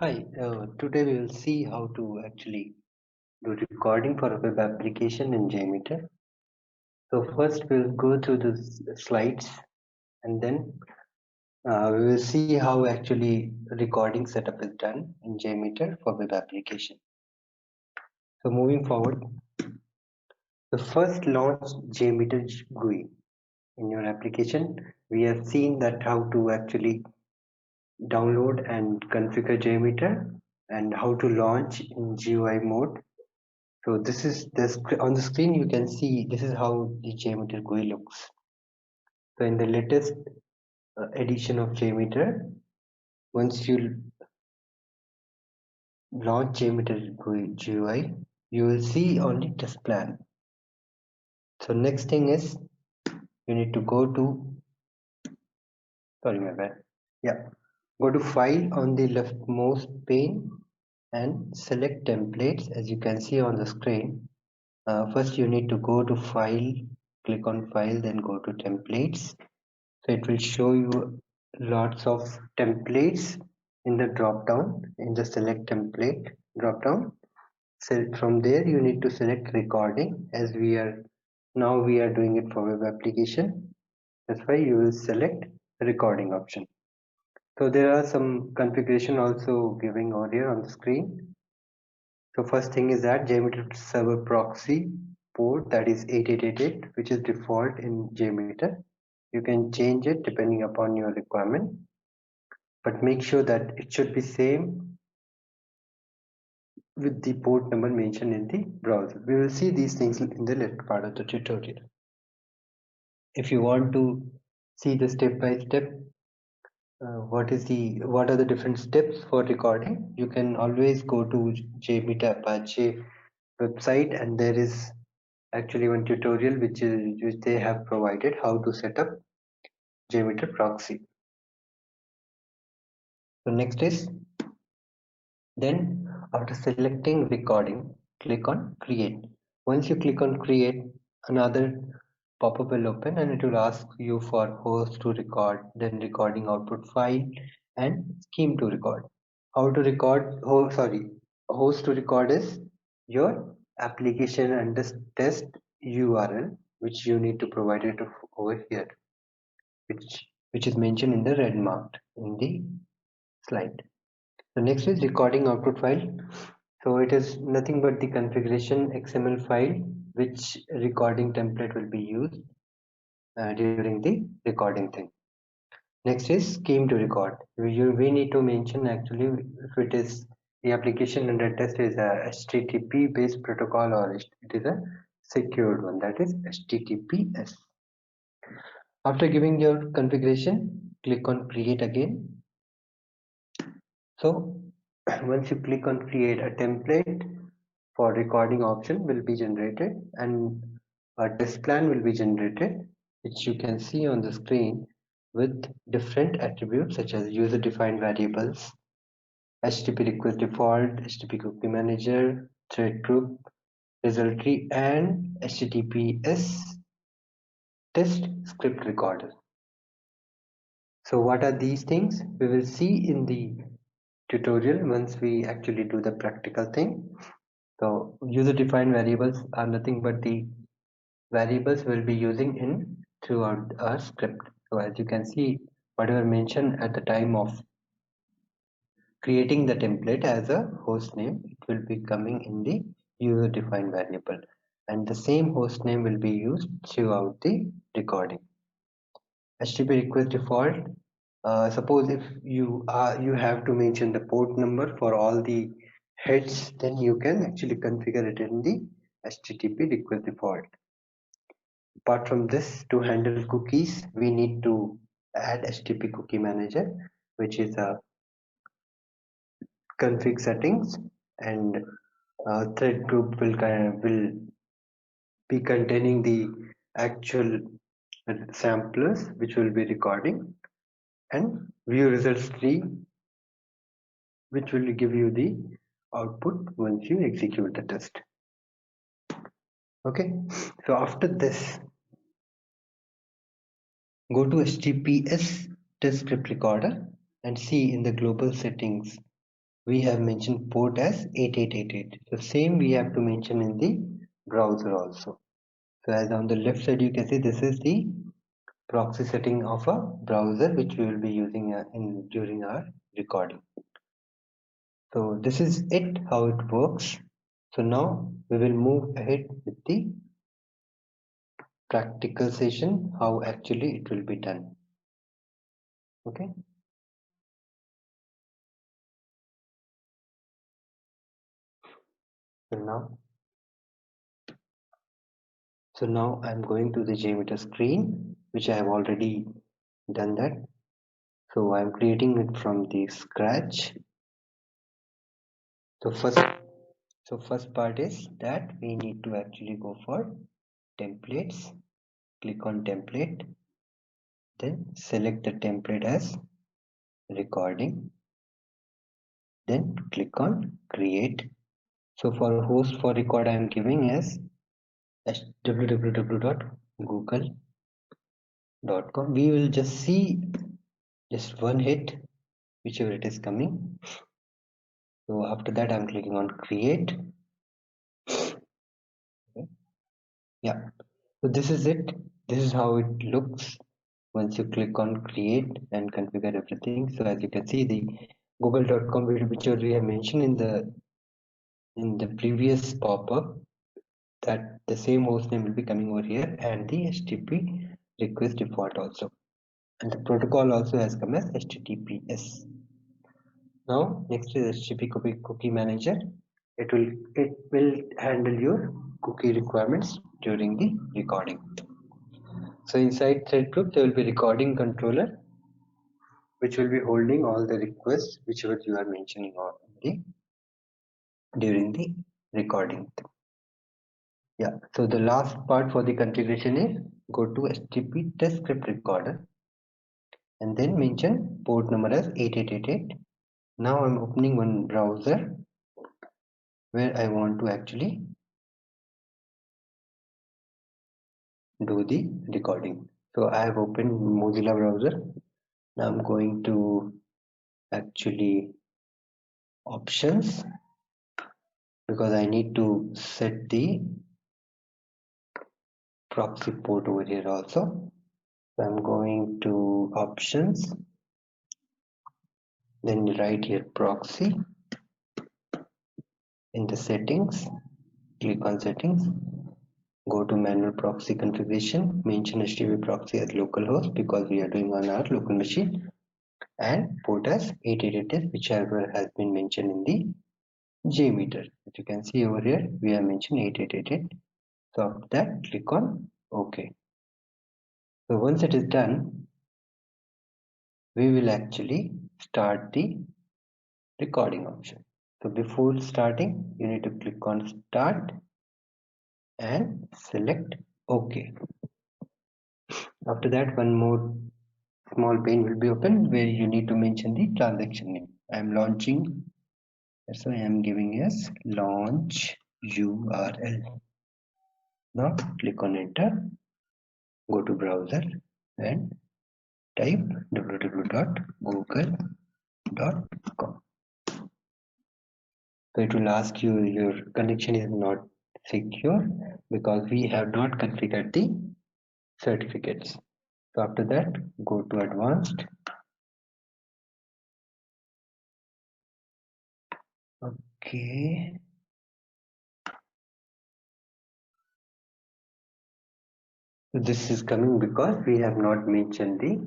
Hi, today we will see how to actually do recording for a web application in JMeter. So first we'll go through the slides and then we will see how actually recording setup is done in JMeter for web application. So moving forward, the first launch JMeter GUI in your application. We have seen that how to actually download and configure JMeter and how to launch in GUI mode. So this is on the screen you can see this is how the JMeter GUI looks. So in the latest edition of JMeter, once you launch JMeter GUI, you will see only test plan. So next thing is you need to go to go to file on the leftmost pane and select templates as you can see on the screen. First you need to go to file, click on file, then go to templates. So it will show you lots of templates in the drop down, in the select template drop down. So from there you need to select recording, as we are doing it for web application. That's why you will select recording option. So there are some configuration also giving over here on the screen. So first thing is that JMeter server proxy port, that is 8888, which is default in JMeter. You can change it depending upon your requirement, but make sure that it should be same with the port number mentioned in the browser. We will see these things in the later part of the tutorial. If you want to see the step by step, what are the different steps for recording, you can always go to JMeter Apache website, and there is actually one tutorial which they have provided how to set up JMeter proxy. So next is, then after selecting recording, click on create. Once you click on create, another pop-up will open and it will ask you for host to record, then recording output file, and scheme to record. How to record, host to record is your application and this test URL, which you need to provide it over here, which is mentioned in the red marked in the slide. The next is recording output file. So it is nothing but the configuration XML file which recording template will be used during the recording thing. Next is scheme to record. We need to mention actually if it is the application under test is a HTTP based protocol or it is a secured one, that is HTTPS. After giving your configuration, click on create again. So once you click on create, a template for recording option will be generated and a test plan will be generated, which you can see on the screen with different attributes such as user defined variables, HTTP request default, HTTP cookie manager, thread group, result tree, and HTTPS test script recorder. So what are these things? We will see in the tutorial once we actually do the practical thing. So user defined variables are nothing but the variables we'll be using in throughout our script. So as you can see, whatever mentioned at the time of creating the template as a host name, it will be coming in the user defined variable, and the same host name will be used throughout the recording. HTTP request default, suppose if you have to mention the port number for all the heads, then you can actually configure it in the HTTP request default. Apart from this, to handle cookies, we need to add HTTP cookie manager, which is a config settings, and thread group will be containing the actual samplers which will be recording, and view results tree, which will give you the output once you execute the test. Okay, so after this, go to HTTPS test script recorder and see in the global settings we have mentioned port as 8888. So same we have to mention in the browser also. So as on the left side you can see this is the proxy setting of a browser which we will be using during our recording. So this is it, how it works. So now we will move ahead with the practical session, how actually it will be done. Okay. So now I'm going to the JMeter screen, which I have already done that. So I'm creating it from the scratch. So first part is that we need to actually go for templates. Click on template, then select the template as recording, then click on create. So for host for record I am giving as www.google.com. We will just see just one hit, whichever it is coming. So after that I'm clicking on create. Okay. Yeah, so this is it. This is how it looks once you click on create and configure everything. So as you can see, the google.com which we have mentioned in the previous pop-up, that the same hostname will be coming over here, and the HTTP request default also, and the protocol also has come as HTTPS. Now next is HTTP cookie manager. It will handle your cookie requirements during the recording. So inside thread group there will be recording controller, which will be holding all the requests whichever you are mentioning during the recording. Yeah, so the last part for the configuration is go to HTTP test script recorder and then mention port number as 8888. Now I'm opening one browser where I want to actually do the recording. So I have opened Mozilla browser. Now I'm going to actually options, because I need to set the proxy port over here also. So I'm going to options, then right here proxy. In the settings, click on settings, go to manual proxy configuration, mention HTTP proxy as localhost because we are doing on our local machine, and port as 8888, whichever has been mentioned in the JMeter. As you can see over here, we have mentioned 8888. So after that, click on OK. So once it is done, we will actually start the recording option. So before starting, you need to click on start and select OK. After that, one more small pane will be open where you need to mention the transaction name. I am launching, so I am giving as launch URL. Now click on enter, go to browser and type www.google.com. So it will ask you your connection is not secure because we have not configured the certificates. So after that, go to advanced. Okay. This is coming because we have not mentioned the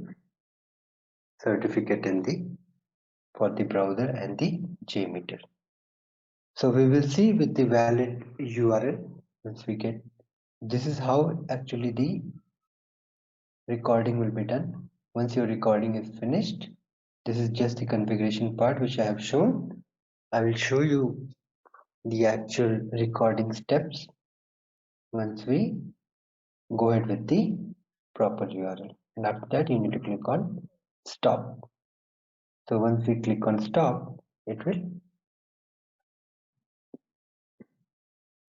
certificate in the for the browser and the JMeter. So we will see with the valid URL once we get. This is how actually the recording will be done. Once your recording is finished, this is just the configuration part which I have shown. I will show you the actual recording steps once we go ahead with the proper URL, and after that you need to click on stop. So once we click on stop, it will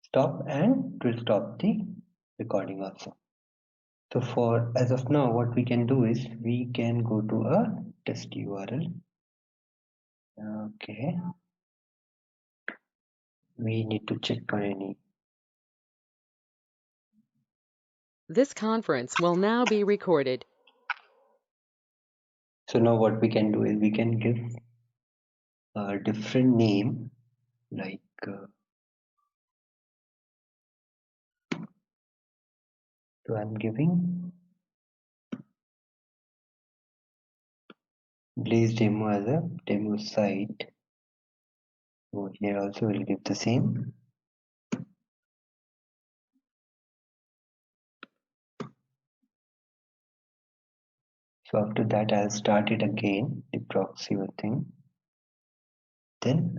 stop and it will stop the recording also. So for as of now, what we can do is we can go to a test URL. Okay, we need to check for any. This conference will now be recorded. So now what we can do is we can give a different name, like so I'm giving Blaze demo as a demo site. So here also we'll give the same. So after that I'll start it again, the proxy thing. Then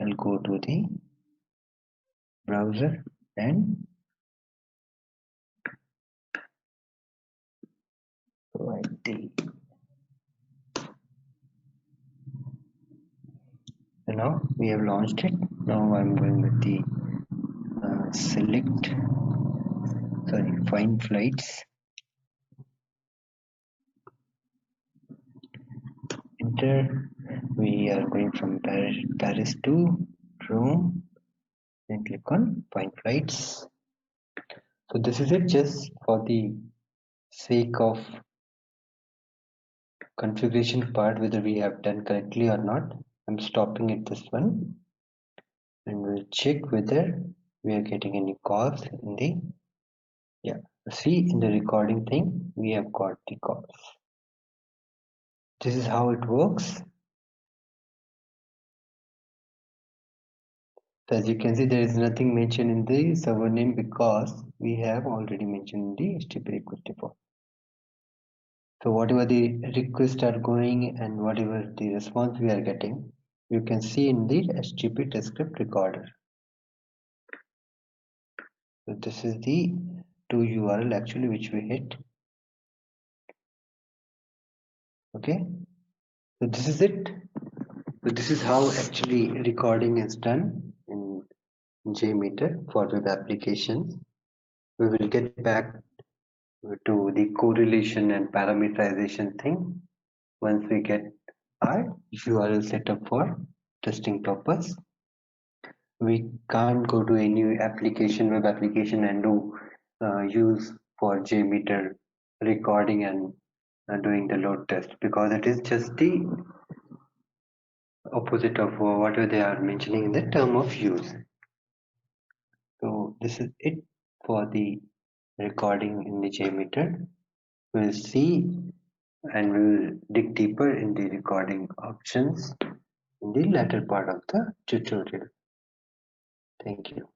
I'll go to the browser and provide the. So now we have launched it. Now I'm going with the find flights. Enter. We are going from Paris to Rome. Then click on find flights. So this is it, just for the sake of configuration part, whether we have done correctly or not. I'm stopping at this one and we'll check whether we are getting any calls in the, yeah, see in the recording thing we have got the calls. This is how it works. So as you can see, there is nothing mentioned in the server name because we have already mentioned in the HTTP request default. So whatever the requests are going and whatever the response we are getting, you can see in the HTTP descript recorder. So this is the two URL actually which we hit. Okay, so this is it. So this is how actually recording is done in JMeter for web applications. We will get back to the correlation and parameterization thing once we get our URL set up for testing purpose. We can't go to any web application and do use for JMeter recording and doing the load test, because it is just the opposite of whatever they are mentioning in the term of use. So this is it for the recording in the JMeter. We'll see and we will dig deeper in the recording options in the latter part of the tutorial. Thank you.